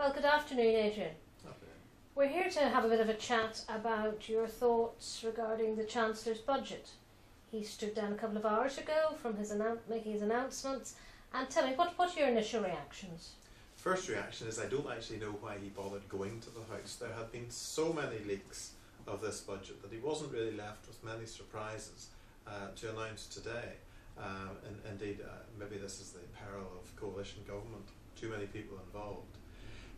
Well, good afternoon, Adrian. Afternoon. We're here to have a bit of a chat about your thoughts regarding the Chancellor's budget. He stood down a couple of hours ago from making his announcements. And tell me, what are your initial reactions? First reaction is I don't actually know why he bothered going to the House. There had been so many leaks of this budget that he wasn't really left with many surprises to announce today. And indeed, maybe this is the peril of coalition government, too many people involved.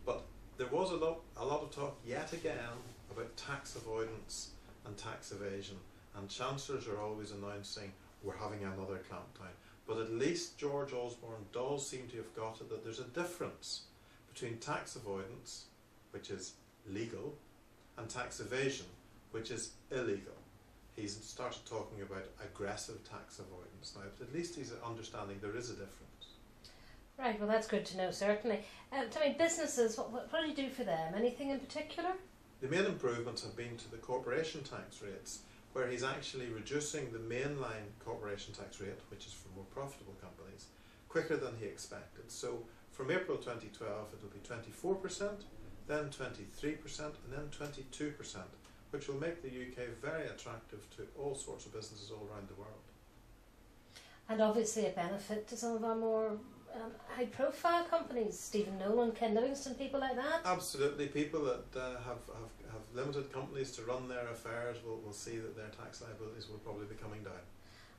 But there was a lot of talk yet again about tax avoidance and tax evasion, and chancellors are always announcing we're having another clampdown. But at least George Osborne does seem to have got it that there's a difference between tax avoidance, which is legal, and tax evasion, which is illegal. He's started talking about aggressive tax avoidance now, but at least he's understanding there is a difference. Right, well that's good to know, certainly. Tell me, businesses, what do you do for them? Anything in particular? The main improvements have been to the corporation tax rates, where he's actually reducing the mainline corporation tax rate, which is for more profitable companies, quicker than he expected. So from April 2012 it will be 24%, then 23% and then 22%, which will make the UK very attractive to all sorts of businesses all around the world. And obviously a benefit to some of our more high profile companies, Stephen Nolan, Ken Livingstone, people like that? Absolutely. People that have limited companies to run their affairs will see that their tax liabilities will probably be coming down.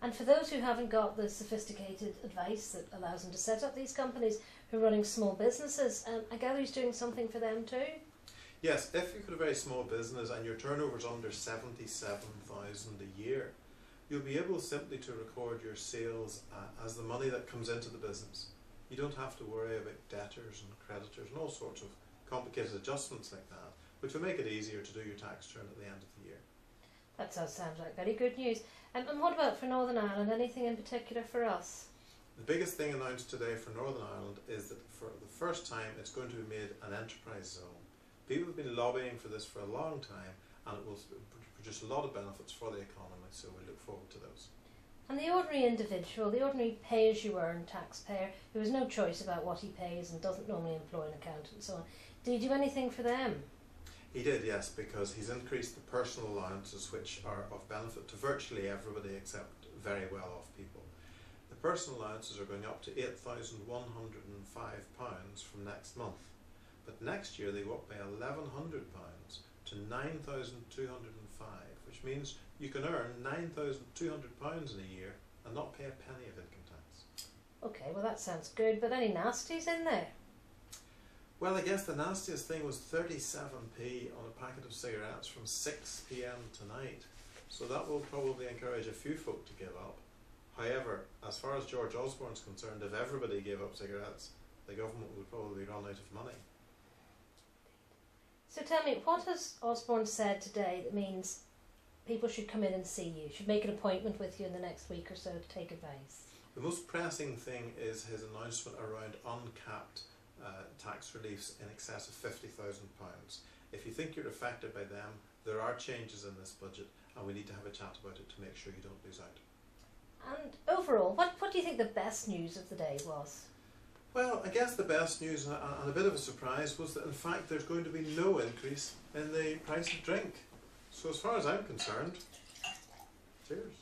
And for those who haven't got the sophisticated advice that allows them to set up these companies, who are running small businesses, I gather he's doing something for them too? Yes, if you've got a very small business and your turnover is under 77,000 a year, you'll be able simply to record your sales as the money that comes into the business. You don't have to worry about debtors and creditors and all sorts of complicated adjustments like that, which will make it easier to do your tax return at the end of the year. That sounds like very good news. And what about for Northern Ireland? Anything in particular for us? The biggest thing announced today for Northern Ireland is that for the first time it's going to be made an enterprise zone. People have been lobbying for this for a long time, and it will produce a lot of benefits for the economy, so we look forward to those. And the ordinary individual, the ordinary pay-as-you-earn taxpayer, who has no choice about what he pays and doesn't normally employ an accountant and so on, did he do anything for them? He did, yes, because he's increased the personal allowances, which are of benefit to virtually everybody except very well-off people. The personal allowances are going up to £8,105 from next month, but next year they go up by £1,100 to £9,205, which means you can earn £9,200 in a year and not pay a penny of income tax. Okay, well that sounds good, but any nasties in there? Well, I guess the nastiest thing was 37p on a packet of cigarettes from 6 PM tonight. So that will probably encourage a few folk to give up. However, as far as George Osborne's concerned, if everybody gave up cigarettes, the government would probably run out of money. So tell me, what has Osborne said today that means people should come in and see you, should make an appointment with you in the next week or so to take advice? The most pressing thing is his announcement around uncapped tax reliefs in excess of £50,000. If you think you're affected by them, there are changes in this budget and we need to have a chat about it to make sure you don't lose out. And overall, what do you think the best news of the day was? Well, I guess the best news and a bit of a surprise was that in fact there's going to be no increase in the price of drink. So as far as I'm concerned, cheers.